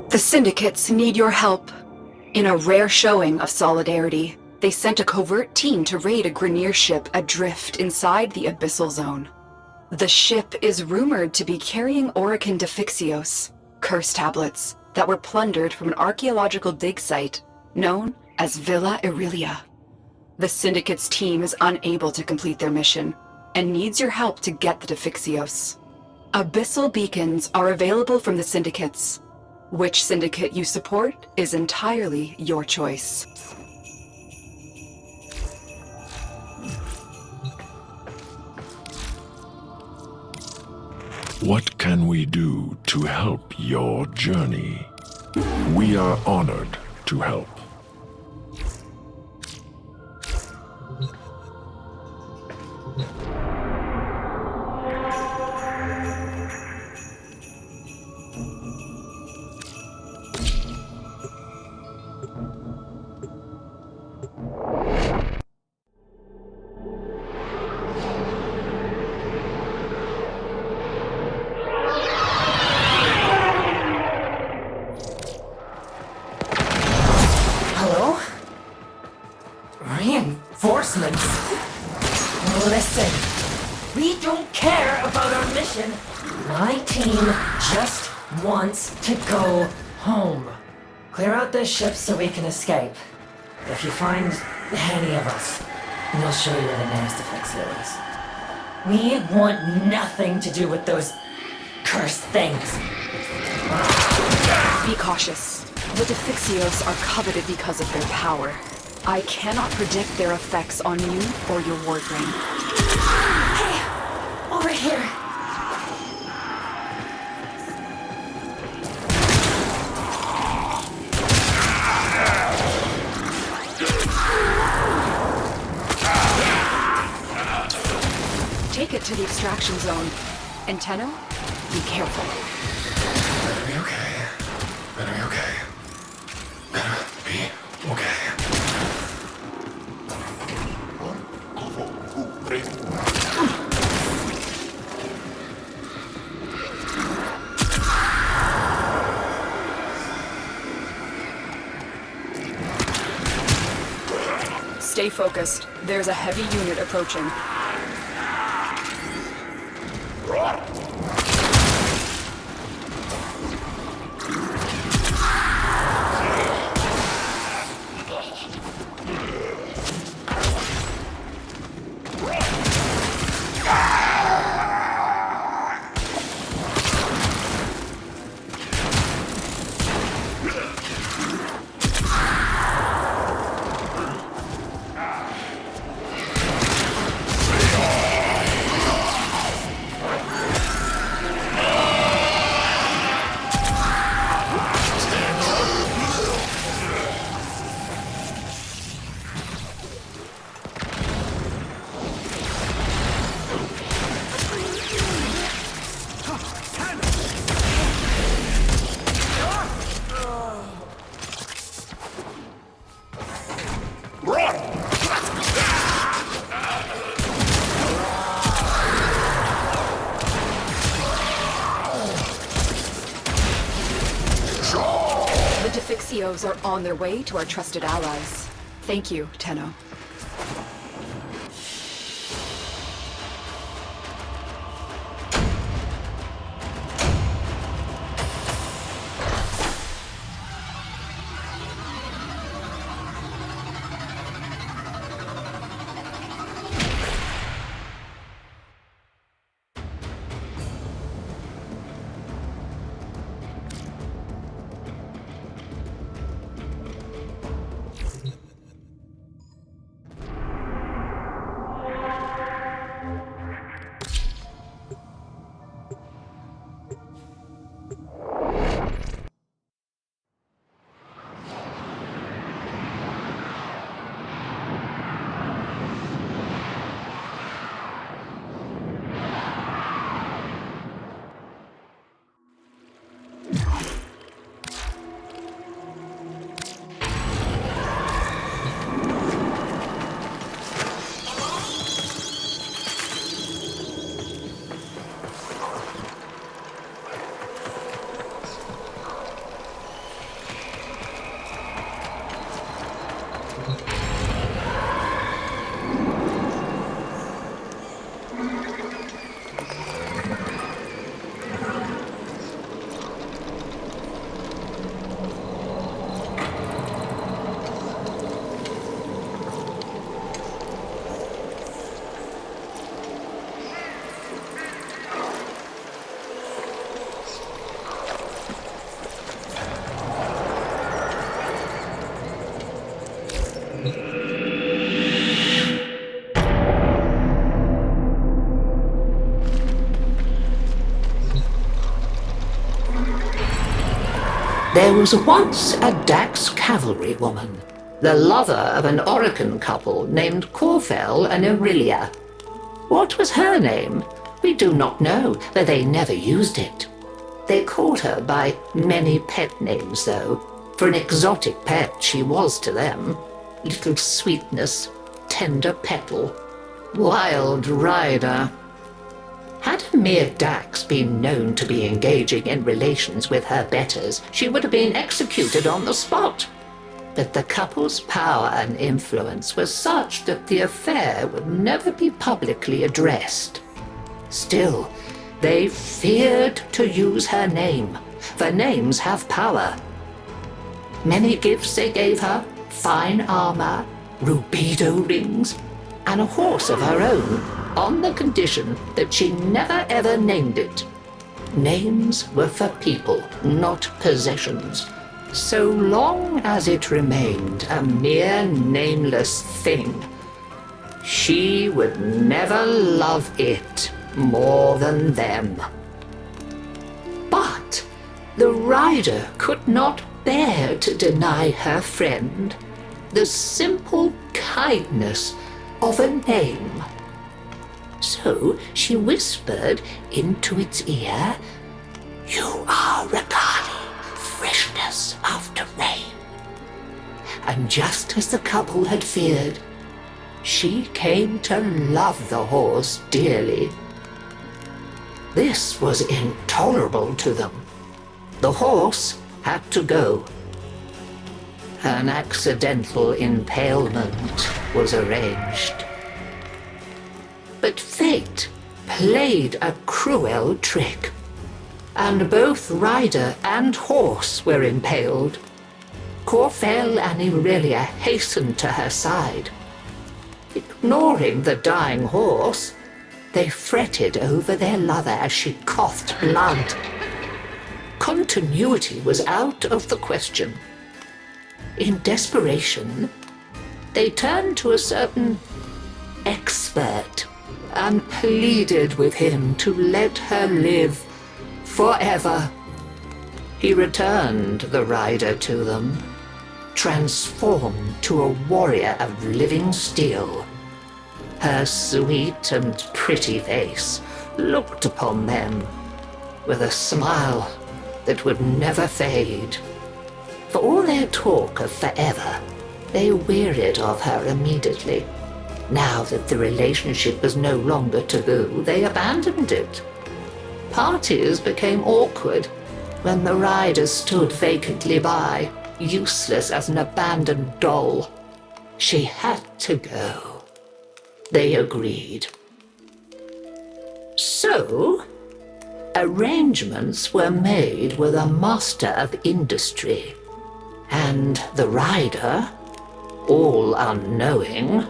The Syndicates need your help. In a rare showing of solidarity, they sent a covert team to raid a Grineer ship adrift inside the Abyssal Zone. The ship is rumored to be carrying Orican Defixios, curse tablets, that were plundered from an archaeological dig site known as Villa Irelia. The Syndicate's team is unable to complete their mission and needs your help to get the Defixios. Abyssal beacons are available from the Syndicates. Which syndicate you support is entirely your choice. What can we do to help your journey? We are honored to help. Hello? Reinforcements? Listen, we don't care about our mission. My team just wants to go home. Clear out this ship so we can escape. If you find any of us, we'll show you where the nearest Defixio is. We want nothing to do with those cursed things. Be cautious. The Defixios are coveted because of their power. I cannot predict their effects on you or your Warframe. Hey! Over here! Take it to the extraction zone. And Tenno, be careful. Better be okay. Better be okay. Better be okay. Stay focused. There's a heavy unit approaching. The Defixios are on their way to our trusted allies. Thank you, Tenno. There was once a Dax cavalry woman, the lover of an Orokin couple named Corfel and Aurelia. What was her name? We do not know, for they never used it. They called her by many pet names, though. For an exotic pet she was to them. Little Sweetness, Tender Petal, Wild Rider. Had a mere Dax been known to be engaging in relations with her betters, she would have been executed on the spot. But the couple's power and influence was such that the affair would never be publicly addressed. Still, they feared to use her name, for names have power. Many gifts they gave her, fine armor, rubido rings, and a horse of her own, on the condition that she never ever named it. Names were for people, not possessions. So long as it remained a mere nameless thing, she would never love it more than them. But the rider could not bear to deny her friend the simple kindness of a name. So she whispered into its ear, "You are Rakali, freshness after rain." And just as the couple had feared, she came to love the horse dearly. This was intolerable to them. The horse had to go. An accidental impalement was arranged. But fate played a cruel trick, and both rider and horse were impaled. Corfel and Aurelia hastened to her side. Ignoring the dying horse, they fretted over their lover as she coughed blood. Continuity was out of the question. In desperation, they turned to a certain expert and pleaded with him to let her live forever. He returned the rider to them, transformed to a warrior of living steel. Her sweet and pretty face looked upon them with a smile that would never fade. For all their talk of forever, they wearied of her immediately. Now that the relationship was no longer taboo, they abandoned it. Parties became awkward when the rider stood vacantly by, useless as an abandoned doll. She had to go. They agreed. So, arrangements were made with a master of industry, and the rider, all unknowing,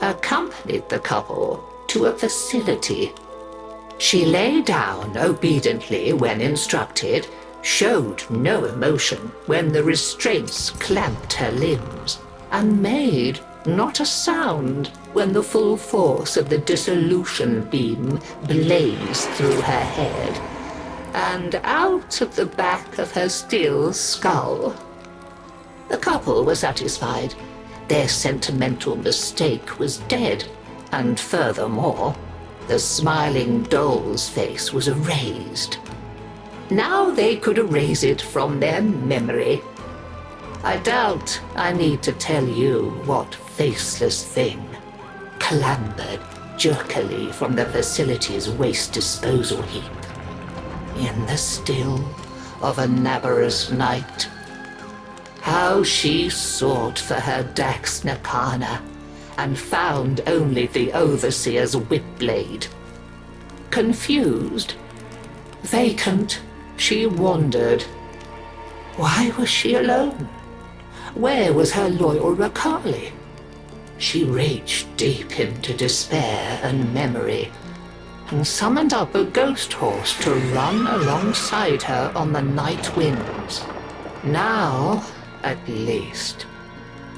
accompanied the couple to a facility. She lay down obediently when instructed, showed no emotion when the restraints clamped her limbs, and made not a sound when the full force of the dissolution beam blazed through her head and out of the back of her steel skull. The couple were satisfied. Their sentimental mistake was dead, and furthermore, the smiling doll's face was erased. Now they could erase it from their memory. I doubt I need to tell you what faceless thing clambered jerkily from the facility's waste disposal heap in the still of a Naberus night. How she sought for her Dax Nakana and found only the Overseer's whip blade. Confused, vacant, she wandered. Why was she alone? Where was her loyal Rakali? She reached deep into despair and memory, and summoned up a ghost horse to run alongside her on the night winds. Now, at least,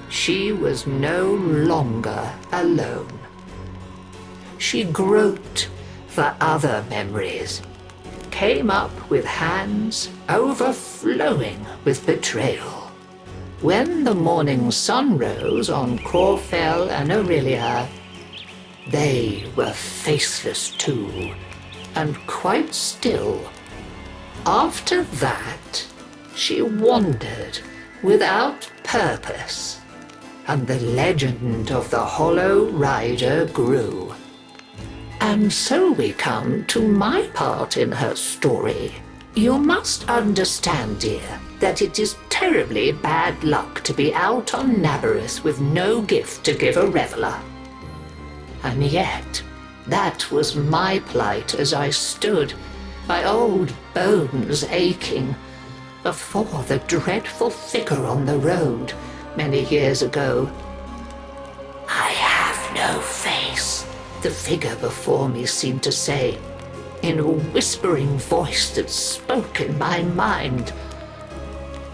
she was no longer alone. She groped for other memories, came up with hands overflowing with betrayal. When the morning sun rose on Corfell and Aurelia, they were faceless too, and quite still. After that, she wandered without purpose, and the legend of the Hollow Rider grew. And so we come to my part in her story. You must understand, dear, that it is terribly bad luck to be out on Naberus with no gift to give a reveler. And yet, that was my plight as I stood, my old bones aching, before the dreadful figure on the road many years ago. I have no face, the figure before me seemed to say, in a whispering voice that spoke in my mind.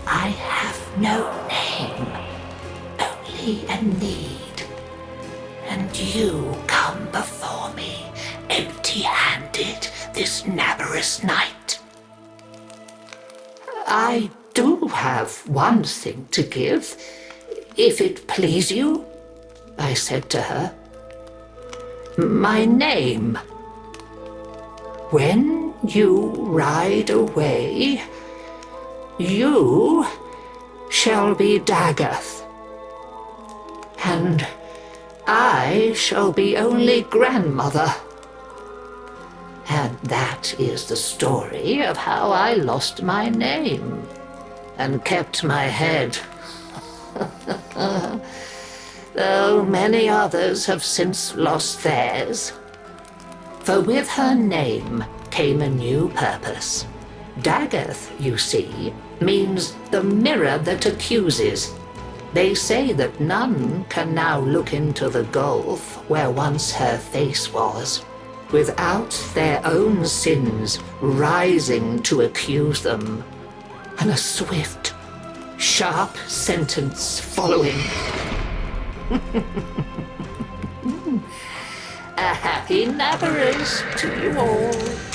I have no name, only a need, and you come before me empty-handed this Naberus night. I do have one thing to give, if it please you, I said to her. My name. When you ride away, you shall be Dagath, and I shall be only grandmother. And that is the story of how I lost my name and kept my head. Though many others have since lost theirs. For with her name came a new purpose. Dagath, you see, means the mirror that accuses. They say that none can now look into the gulf where once her face was, without their own sins rising to accuse them, and a swift, sharp sentence following. A happy Naberus to you all.